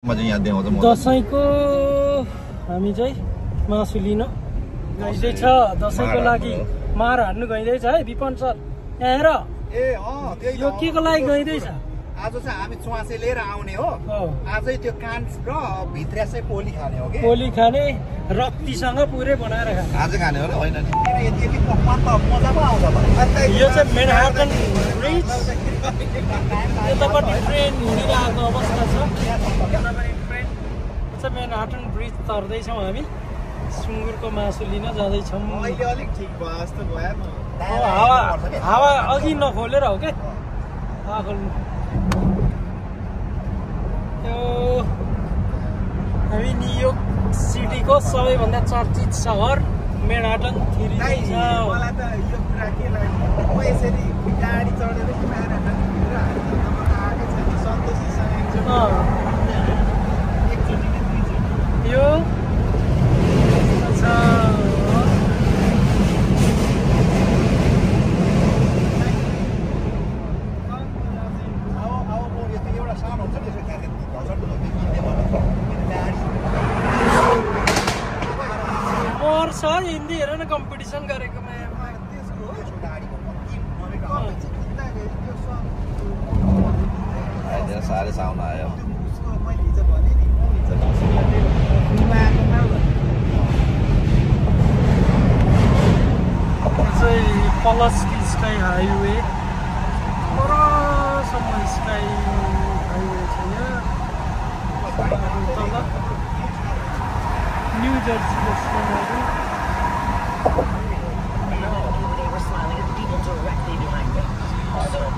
दसैँको हामी चाहिँ मासु लिन गइँदैछ। दसैँको लागि मार हान्नु गइँदैछ है विपन सर। यहाँ हेर यो के को लागि गइँदैछ? आज चाहिँ हामी च्वासे लिएर आउने हो। आजै त्यो कान र भित्र चाहिँ पोली खाने हो कि पोली खाने रक्तीसँग पुरै बनाएर खाने। आज खाने हो र होइन नि? यति पकवान त मजा पो आउँछ। यो चाहिँ म्यानहट्टन ब्रिज यतापट्टि ट्रेन हिँडिरहेको अवस्था छ। यतापट्टि ट्रेन चाहिँ म्यानहट्टन ब्रिज तर्दैछौँ हामी। सुँगुरको मासु लिन जाँदैछौँ। अहिले अलिक ठिक भयो जस्तो भयो। हावा अघि नखोलेर हो क्या हावा खोल्नु। यो हामी न्युयोर्क सिटीको सबैभन्दा चर्चित सहर म्यानहट्टन मलाई त यो कुरा के लाग्यो यसरी गाडी चढेर कि म्यानहट्टन आएको छ नि सन्तोषीसँग एकचोटि कि दुईचोटि यो अच्छा हिन्दी हेर न कम्पिटिसन गरेकोमा साह्रै साउन आयो। पलस स्काई हाइवे परसम्म स्काई हाइवे छ यहाँ तल न्यू जर्सी जस्तो।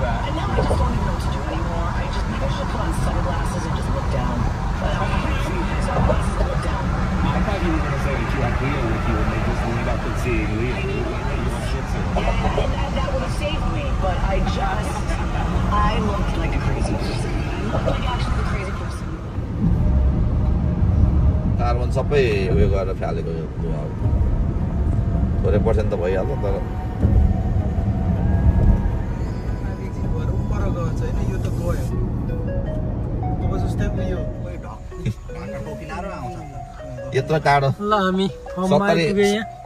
And now I just don't even know what to do anymore. I think I should put on sunglasses and just look down. But how can I see sunglasses and look down? I thought you were going to say that you had Leo with you and they just leaned up and seeing Leo. Yeah, and that would have saved me. But I looked like a crazy person. I looked like actually the crazy person. Carbon सबै उयो गरेर फ्यालेको यो थोरै percent त भइहाल्छ तर यत्रो टाढो ल हामी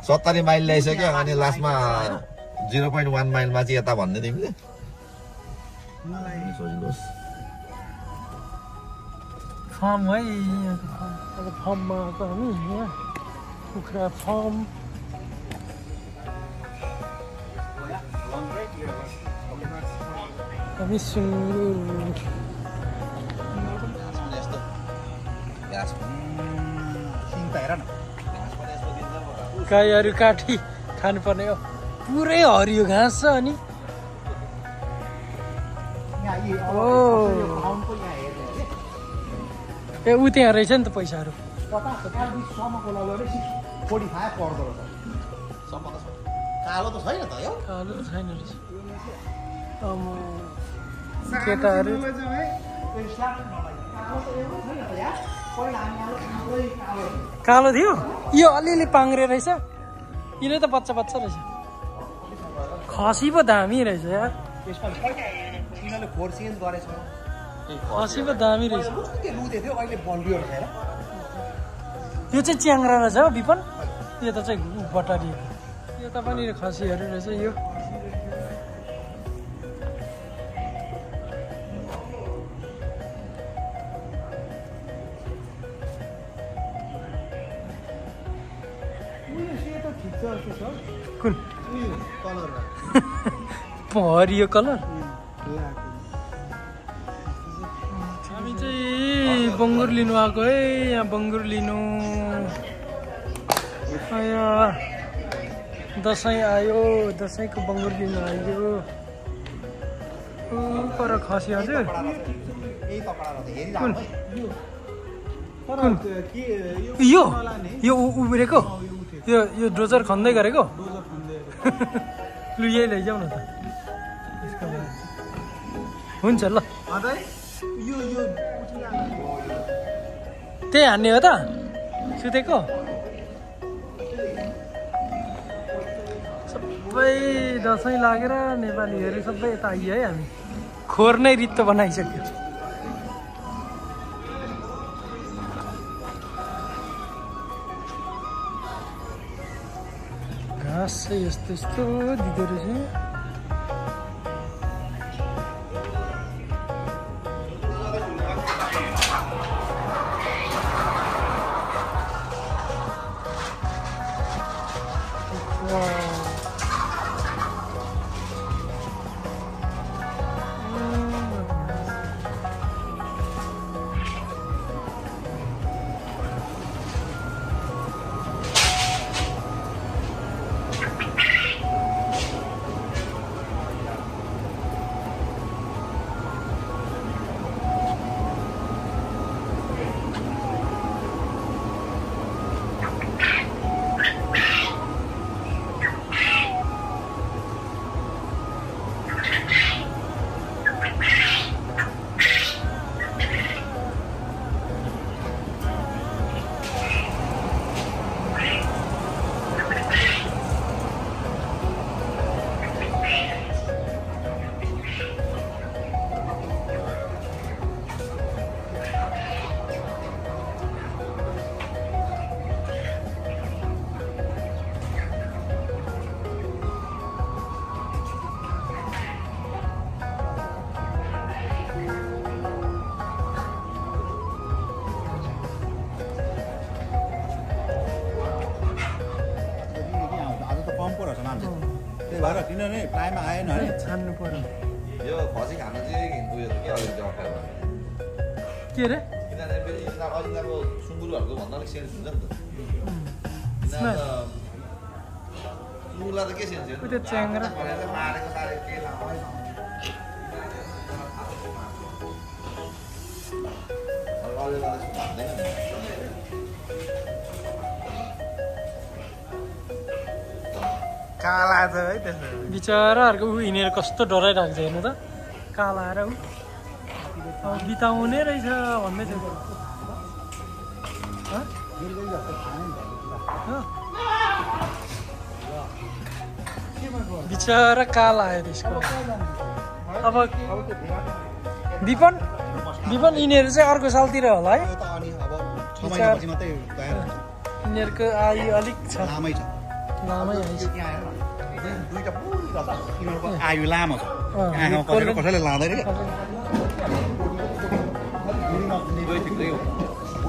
70 माइल ल्याइसक्यो अनि लास्टमा 0.1 माइलमा चाहिँ यता भन्ने तिमीले सोच्नुहोस्। फार्म है अब फार्ममा आएको हामी यहाँ कुखुरा फार्म। हामी सुँगुर गाईहरू काटी खानुपर्ने हो। पुरै हरियो घाँस छ अनि ए ऊ त्यहाँ रहेछ नि त पैसाहरू। कालो त छैन त यो कालो त छैन रहेछ। केटाहरू कालो थियो यो अलिअलि पाङ्रे रहेछ। यिनीहरू त बच्चा बच्चा रहेछ। खसी पो दामी रहेछ यार। खसी पो दामी रहेछ। यो चाहिँ च्याङ्रा रहेछ हो विपन। यो त चाहिँ बटारी यो त पनि खसीहरू रहेछ यो। कुन हरियो कलर? हामी चाहिँ बङ्गुर लिनु आएको है। यहाँ बङ्गुर लिनु दसैँ आयो। दसैँको बङ्गुर लिनु आयो। पर खसी हजुर यो यो उब्रेको यो डोजर खन्दै गरेको लु यही लैजाऊ न त। हुन्छ ल त्यही हान्ने हो त सुतेको। सबै दसैँ लागेर नेपालीहरू सबै यता आइयो है। हामी खोर नै रित्तो बनाइसक्यो। ग्लास चाहिँ यस्तो यस्तो दिँदो रहेछ किनभने टाइममा आएन है छान्नु पर्यो यो खसी खान चाहिँ उयो के अलिक अप्ठ्यारो के रे किनभने फेरि यिनीहरूको सुँगुरहरूको भन्दा अलिक सेन्स हुन्छ नि त सुँगुरलाई त के सेन्स हुन्छ त्यो च्याङ्ग्रा मारेको सारे के काला छ है त्यसो बिचराहरूको ऊ हिँडेर कस्तो डराइरहेको छ हेर्नु त काला आएर ऊ बिताउने रहेछ भन्दै थियो बिचरा काला आयो त्यसको अब विपन यिनीहरू चाहिँ अर्को सालतिर होला है यिनीहरूको आयु अलिक छ लामै आयु लामो छ कसैले लाँदैन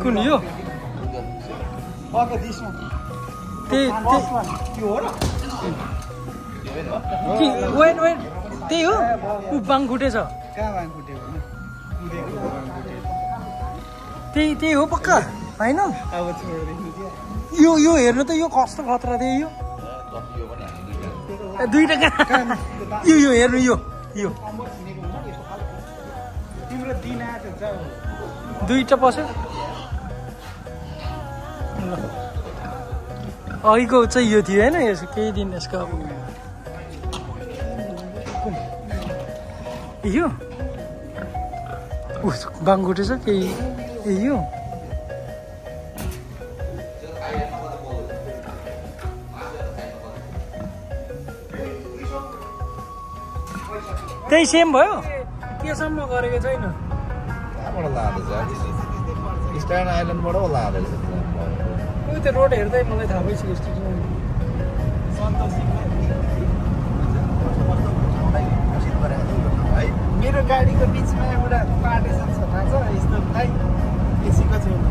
कुन यो वेट त्यही हो ऊ बाङखुट्टे छ त्यही हो पक्का होइन यो हेर्नु त यो कस्तो खतरा थियो यो दुईटा यो हेर्नु यो दुईटा पस्यो अघिको चाहिँ यो थियो होइन यसो केही दिन यसको अब यो बाङखुट्टे छ केही यो त्यही सेम भयो केसम्म गरेको छैन कहाँबाट लाँदैछ स्ट्यान्ड आइल्यान्डबाट पो लाँदैछ उयो त्यो रोड हेर्दै मलाई थाहा भइसक्यो मेरो गाडीको बिचमा एउटा पार्टेसन छ थाहा छ यस्तो भाइ एसीको छेउमा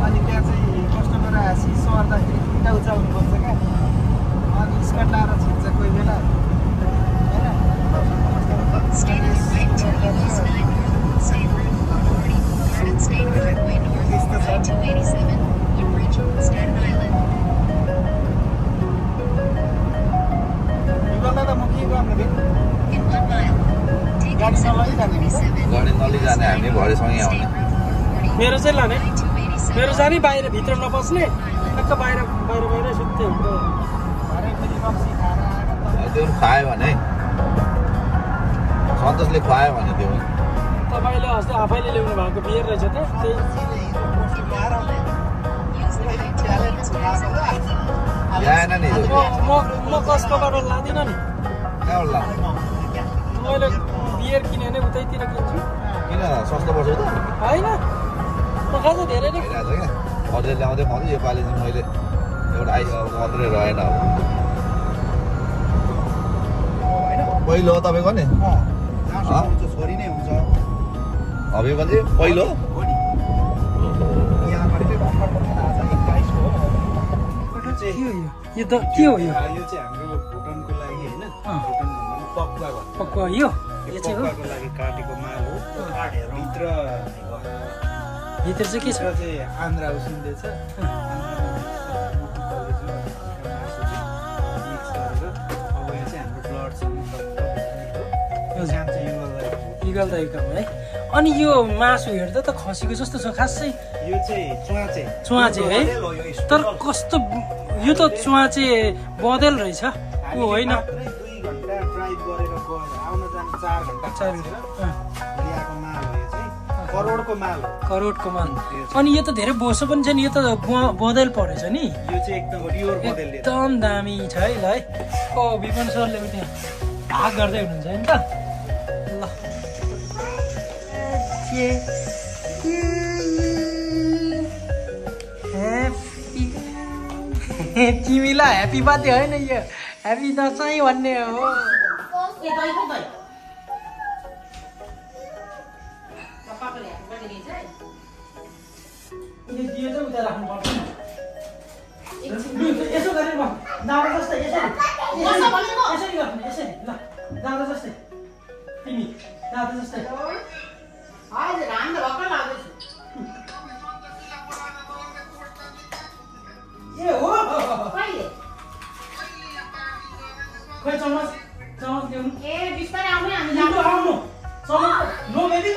अनि त्यहाँ चाहिँ कस्टमर आएपछि सर्दाखेरि खुट्टा उचाल्नु पर्छ क्या अनि स्कट लाएर छिन्छ कोही बेला Stay to the right to US 9 North, State Route 140, Garden State Highway North, I-287, Woodbridge, Staten Island. In 1 mile, take exit 147. गाडी नलिजाने हामी भरेसँगै आउने मेरो चाहिँ लाने मेरो जाने बाहिर भित्र नपस्ने टक्क बाहिर सुत्थ्यो त्यो खायो भने सन्तोषले खुवायो भने त्यो तपाईँले अस्ति आफैले ल्याउनु भएको बियर रहेछ त त्यही ल्याएन नि म कसकोबाट लाँदिनँ नि कहाँबाट लानु मैले बियर किने भने उतैतिर किन्छु किन सस्तो पर्छ त होइन म खान्छ धेरै नै भइरहेछ क्या अझै ल्याउँदै खुवाउँदै योपालि चाहिँ मैले एउटा आइस मात्रै रहेन अब पहिलो हो तपाईँको नि छोरी नै हुन्छ हबीबन्दी पहिलो हो नि यहाँबाट चाहिँ भर्खर आज 21 हो यो त के हो यो यो चाहिँ हाम्रो भुटानको लागि होइन भुटान भन्दा पक्वा भन्छ पक्का यो चाहिँ हो पक्वाको लागि काटेको माल हो भित्र भित्र चाहिँ के छ चाहिँ आन्द्रा उसिन्दैछ इगल दाइको है अनि यो मासु हेर्दा त खसीको जस्तो छ खासै यो चाहिँ चुवाचे है तर कस्तो यो त चुवाचे बदेल रहेछ ऊ होइन 2 घण्टा ड्राइभ गरेर आउन जान 4 घण्टा ल्याएको माल हो यो चाहिँ करोडको माल हो करोडको माल अनि यो त धेरै बोसो पनि छ नि यो त बदेल परेछ नि यो चाहिँ एकदम प्योर बदेल एकदम दामी छ है ल है ओ विपन सरले पनि त्यहाँ भाग गर्दै हुनुहुन्छ नि त ल तिमीलाई ह्याप्पी बर्थडे होइन यो ह्याप्पी दसैँ भन्ने हो उता राख्नुपर्छ यसो गरेर दादा जस्तै यसरी गर्नु यसरी ल दादा जस्तै तिमी दादा जस्तै ए हो खोइ चमच ल्याउनु आउनु चमच नो बेबी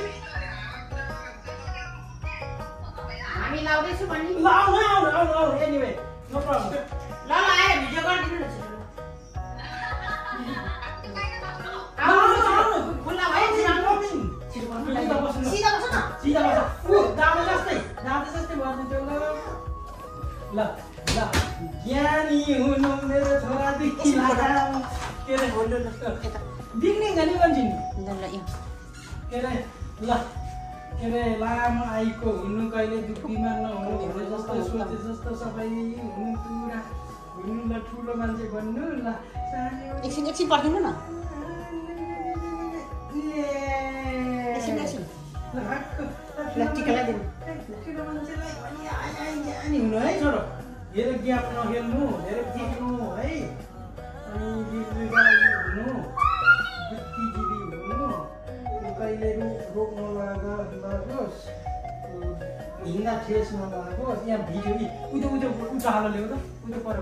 आउनु एनिवे नो प्रब्लम ल ज्ञानी हुनु मेरो छोरा के अरे दिने गानी भन्छन् के अरे ल के अरे लामो आइको हुनु कहिले दुःखीमा नहुनु भने जस्तो सोचे जस्तो सबै हुनु पुरा हुनु ल ठुलो मान्छे भन्नु ल एकछिन पर्खिनु न हुनु है छोरो धेरै ग्याप नखेल्नु धेरै देख्नु है अनि हुनु बुद्धिजीवी हुनु कहिले रोग नलागोस् हिँड्दा ठेस नलागोस् यहाँ भिडियो उयो हालो ल्याउ त उयो पर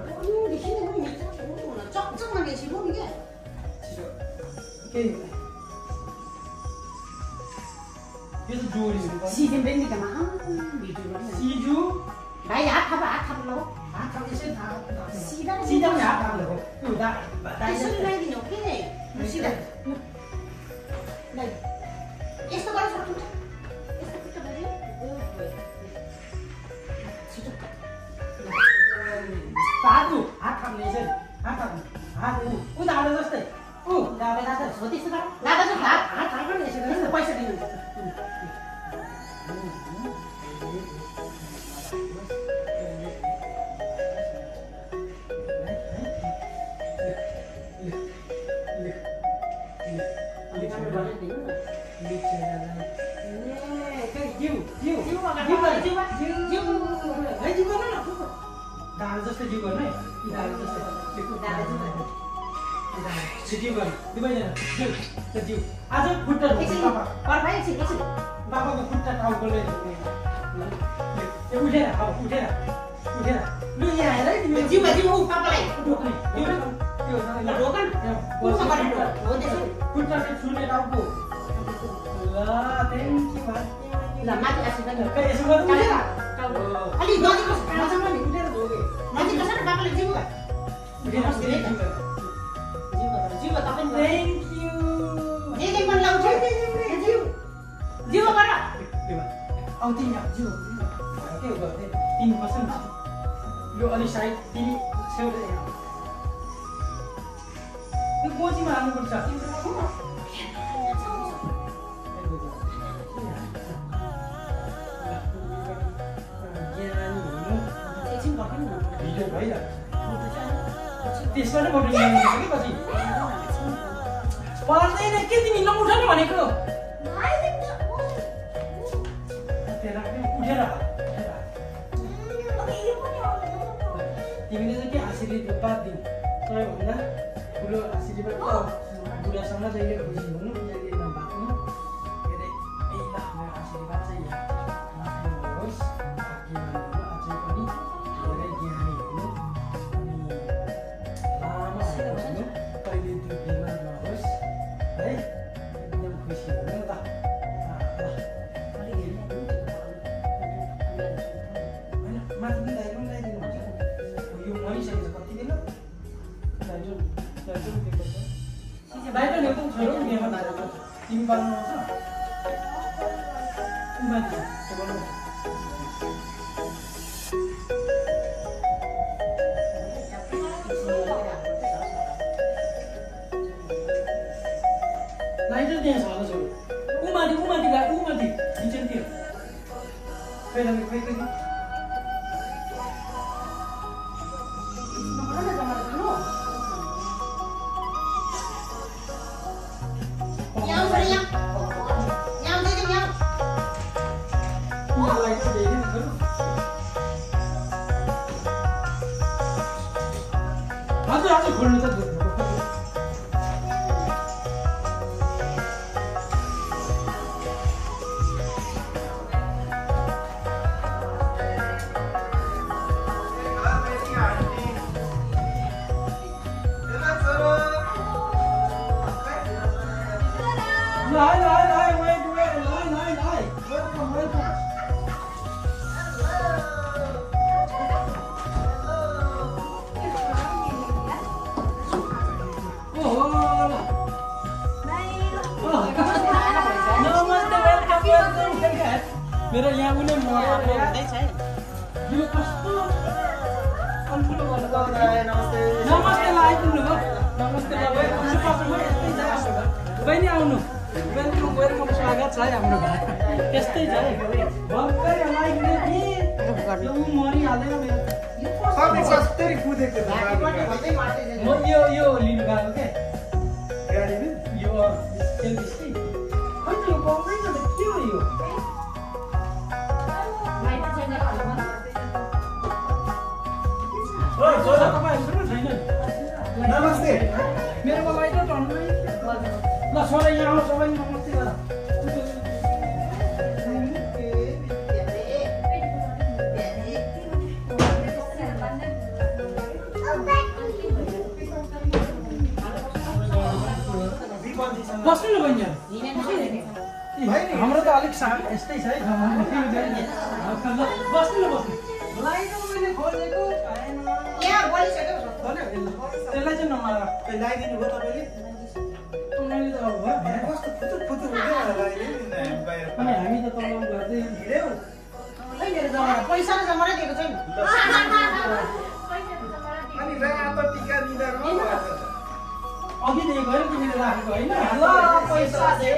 केही यो त जोडी सिजु भाइ हात थाप लो हात थाप यसै सिधा सिधा हात थाप लो यसरी लगाइदिनु के सिधा यस्तो गरेर सक्नु यस्तो गरियो पादु हात थाप्ने यसरी हात दादा जस्तै दादा हो त्यस्तो दादा जस्तो हात थाप्नु नि यसरी पैसा दिनु दादा जस्तै जिउ गर्नु है दादा जस्तै जिउ गर्नु दुवैजना जिउ आज खुट्टा बाबाको खुट्टा टाउकोले उठेर लु यहाँ हेर है तिमी जिउमा जिउ पापालाई खुट्टा चाहिँ छुने टाउको ल थ्याङ्क यू ल माथि आशीर्वाद यसो गर्नु अलि नजिक काँचमा नि उठेर धोगे नजिक कसरी बाबाले जिउ जिउ तपाईँ थ्याङ्क यू जे मन लाउँछ जिउ गर औ तिमी जिउ के हो गर्दै तिमी बस्नु यो अलि साइड तिमी छेउले यो गोजीमा हाल्नुपर्छ भिडियो भइरहेको त्यसमा नै फोटो लिनु कि पछि पर्दैन के तिमी नउठाउनु भनेको उठेर तिमीले चाहिँ के आशीर्वाद बात दिनु सबैभन्दा ठुलो आशीर्वाद बुढासँग जहिले खुसी हुनु जहिले नभाग्नु के अरे ल मेरो आशीर्वाद चाहिँ होस् अझै पनि धेरै ज्ञानी हुनु अनि लामो हुनु कहिले त्यो बिमार नहोस् है एकदम खुसी हुनु ल माथि पनि दाइरो पनि ल्याइदिनु हुन्छ यो मरिसकेको छ कति दिन दाइरो दिएको छ दाइरो नि एकदम छोरो नि यहाँ दाइरो तिमी पाल्नु आउँछ माथि बोल्नु दाइरो त्यहाँ छ होला छोरो उमाथि किचनतिर खै आज खोल्नु त मेरो यहाँ उनी हुँदैछ यो कस्तो कन्ट्रोल गर्नु नमस्ते आइपुग्नु भयो नमस्ते बहिनी आउनु वेलकम स्वागत छ है हाम्रो घर त्यस्तै छ है भर्खरै आइपुग्यो कि यो मरिहाल्दैन मेरो कस्तरी कुदेको म यो लिनु गएको के गाडीमा यो सेल्फी खै यो पाउँदैन त के हो यो नमस्ते मेरो लाइट टन्नु ल छोरा यहाँ आउँ सबै नमस्ते गर बस्नु न बहिनी हाम्रो त अलिक यस्तै छ है बस्नु न बस्नु लाइट मैले खोलेको त्यसलाई चाहिँ नमार लगाइदिनु भयो तपाईँले मैले त अब कस्तो फुतुर हुँदैन अनि हामी त तल गर्दै हिँड्यौ मेरो जमारा पैसा र जमारा दिएको छैन अनि रातो टिका दिँदा अघिदेखि गएर तिमीले राखेको होइन पैसा दे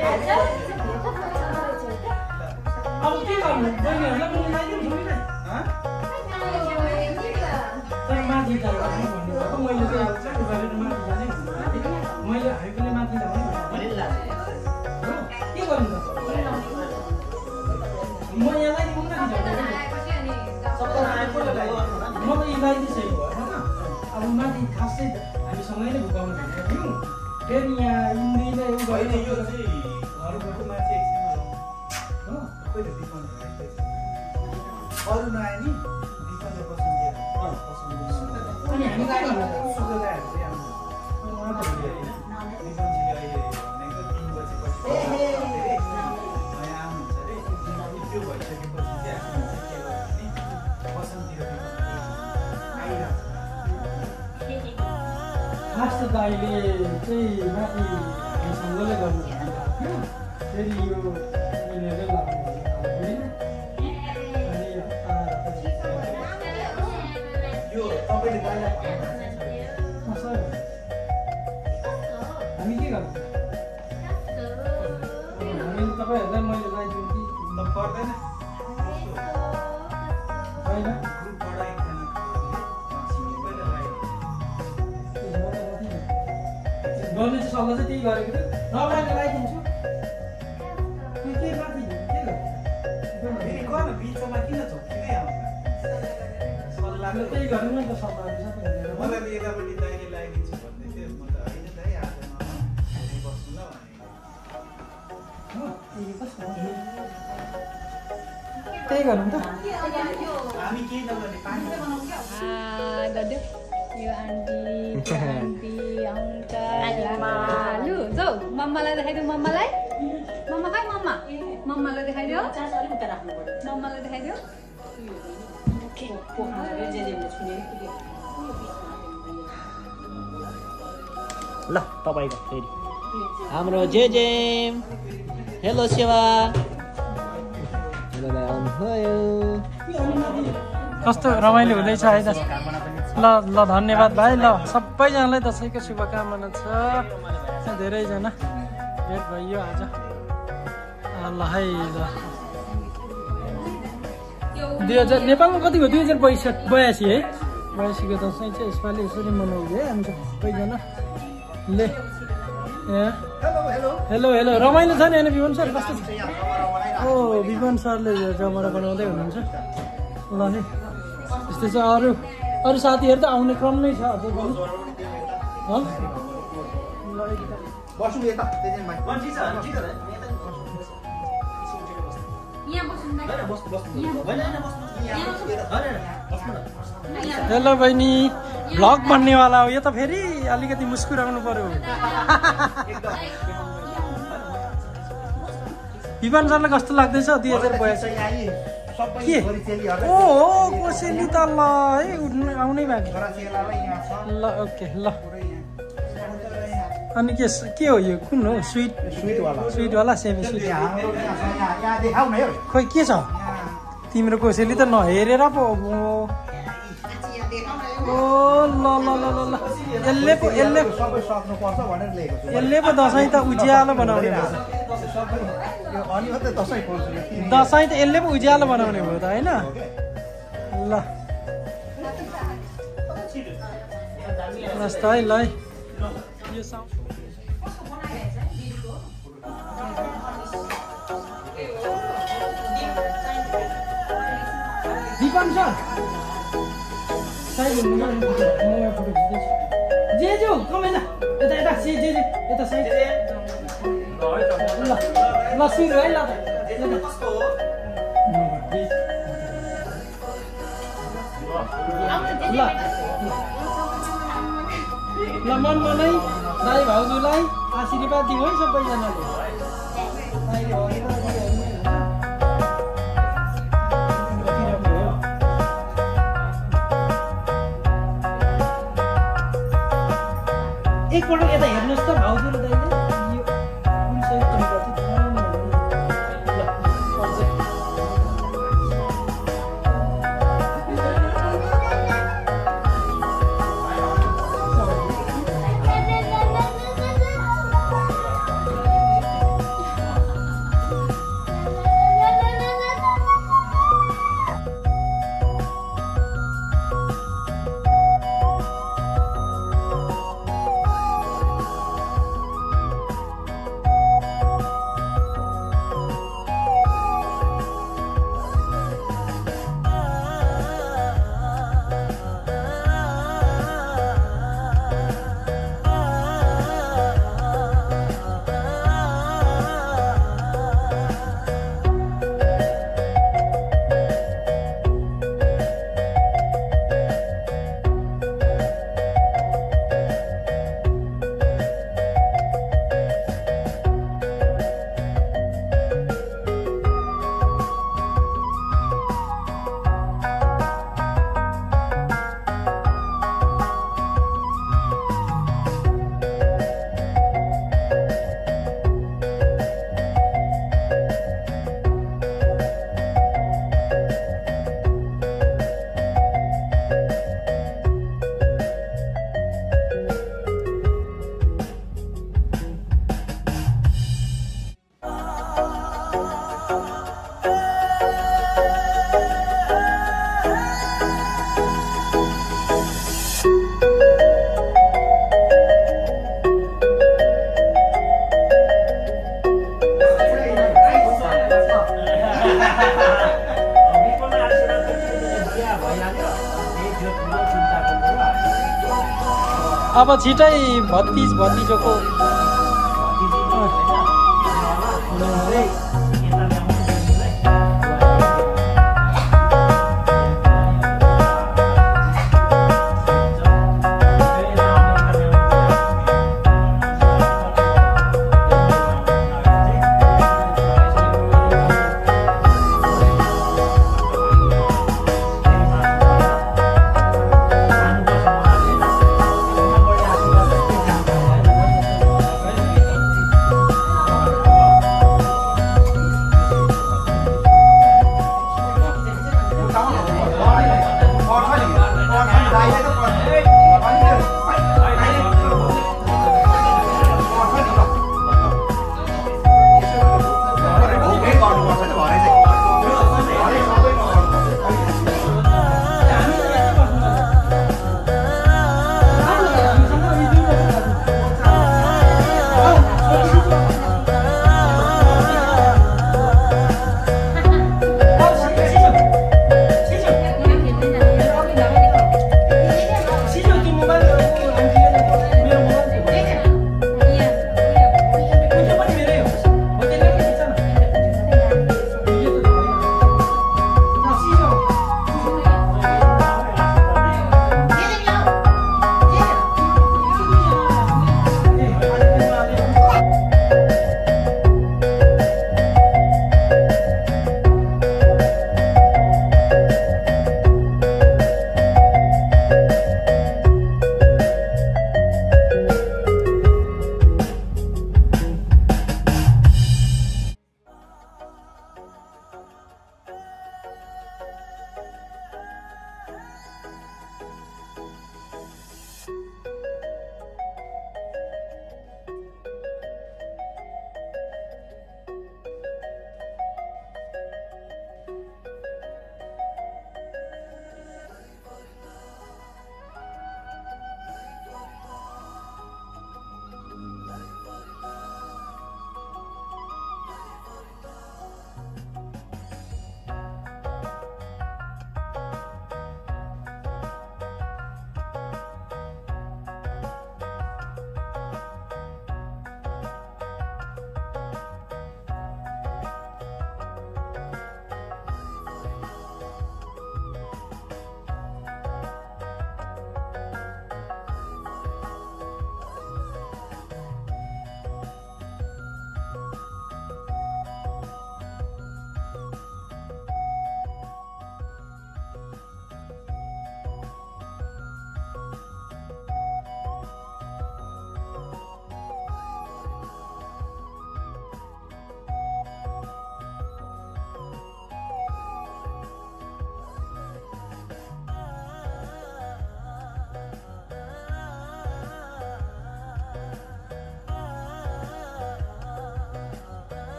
अब के गर्नु बहिनीहरूलाई पनि लगाइदिनु छोरीलाई तर माथि जानु भन्नुभएको मैले चाहिँ गरेर माथि जाने मैले हामी पनि माथि जाने के गर्नु त म यहाँलाई म त यो लगाइदिइसकेको होइन अब माथि खास चाहिँ हामीसँगै नै भुकाउनु भनेको थियौँ फेरि यहाँ इन्दिले उ होइन भयो यो चाहिँ घरको माथि एकछिनमा हो कहिले बिफाउनु अरू नआए नि बिफाउनु बस्नु अनि हामी के गर्नु खास त अहिले चाहिँ माथि हामीसँगले गर्नु थियो फेरि यो यिनीहरूले लगाउनु होइन अनि यो तपाईँले गाईलाई सर हामी के गर्नु हामी तपाईँहरूलाई मैले लगाइदिउँ कि पर्दैन होइन ग्रुप पढाइ गर्ने चाहिँ सल्लाह चाहिँ त्यही गरेको थियो रमाइलो लगाइदिन्छु के माथि के ल फेरि गएर बिचमा किन झोकिँदै आउँछ सल्लाह त्यही गर्नु न त सल्लाह मलाई त यतापट्टि दाइले लगाइदिन्छु भन्दै थियो म त होइन दाइ आज बस्नु ल त्यही गर्नु त हामी केही नगर्ने पानी दाजु यो आन्टी अङ्कल लु जाऊ मम्मालाई देखाइदियो मम्मालाई मम्मा खै मम्मा मम्मालाई देखाइदियो मम्मालाई देखाइदियो ल तपाईको फेरि हाम्रो जे हेलो सेवा कस्तो रमाइलो हुँदैछ है त ल ल धन्यवाद भाइ ल सबैजनालाई दसैँको शुभकामना छ धेरैजना भेट भइयो आज ल है ल 2000 नेपालमा कति भयो 2082 है 82 को दसैँ चाहिँ यसपालि यसरी मनाउँदै हामी सबैजना ले हेलो हेलो रमाइलो छ नि होइन विमन सर कस्तो छ ओ विमन सरले जमरा बनाउँदै हुनुहुन्छ ल है यस्तो छ अरू साथीहरू त आउने क्रम नै छ अझै पनि बस्नु यता त्यही भाइ हेलो बहिनी भ्लग बन्नेवाला हो यो त फेरि अलिकति मुस्कुराउनु पर्यो विमान सरलाई कस्तो लाग्दैछ 2082 के ओ कोसेली त ल है आउनै बाँकी ल ओके ल अनि के हो यो कुन हो स्विटवाला सेमी स्विट खोइ के छ तिम्रो कोसेली त नहेरेर पो ओ ल ल ल ल यसले पो दसैँ त उज्यालो बनाउने भयो दसैँ त यसले पो उज्यालो बनाउने भयो त होइन ल त है ल है यो दीपन सर साइड जे जो कमेला यता यता जे यता साइड ल ल सुन है ल ल मन मनै दाइ भाउजूलाई आशीर्वाद दिऊ है सबैजनाले एकपल्ट यता हेर्नुहोस् त भाउजू र दाइले यो कुन चाहिँ अब छिटै भतिजोको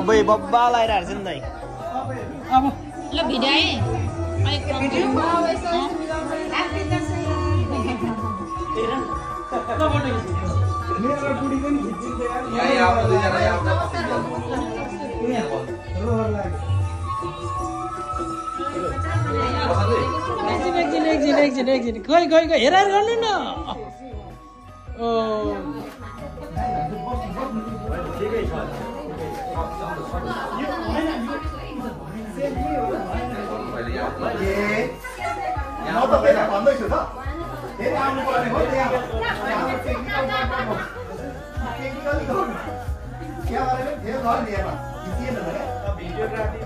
अब बब्बा लगाइरहेको छ नि दाइ अब ल भिडियो है अलिक कम मेरो बुढी पनि खिचिन्छ यही आफ्नो दुईजना यहाँ एकछिन गई हेर गर्नु न ओ म तपाईँलाई भन्दैछु त फेरि आउनु पर्ने हो त्यहाँ टेक्निकली गर्नु त्यहाँ गरेर फेरि घर लिएर खिचिएन भने भिडियोग्राफी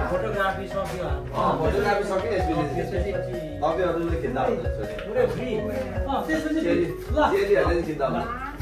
फोटोग्राफी सक्यो फोटोग्राफी सक्यो यसपछि तपाईँहरूले खिच्दा हुन्छ चेलीहरूले खिच्दा हुन्छ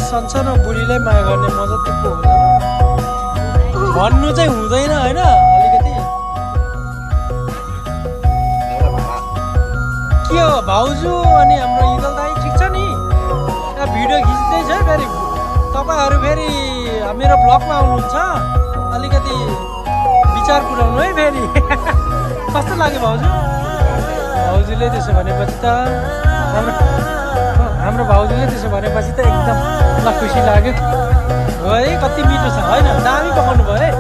संसारमा बुढीलाई माया गर्ने मजा त्यस्तो हुँदैन भन्नु चाहिँ हुँदैन होइन अलिकति के हो भाउजू अनि हाम्रो इदल दाइ ठिक छ नि भिडियो खिच्दैछ फेरि तपाईँहरू फेरि मेरो ब्लगमा आउनुहुन्छ अलिकति विचार पुऱ्याउनु है फेरि कस्तो लाग्यो भाउजूले त्यसो भनेपछि त हाम्रो भाउजूले त्यसो भनेपछि त एकदम खुसी लाग्यो है कति मिठो छ होइन दामी पकाउनु भयो है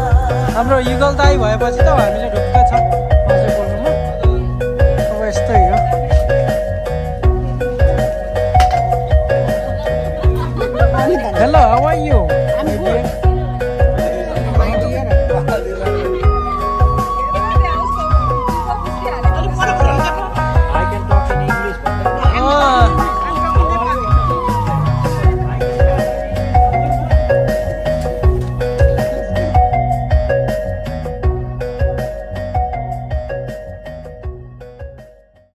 हाम्रो युगल दाई भएपछि त हामीलाई ढुक्क छ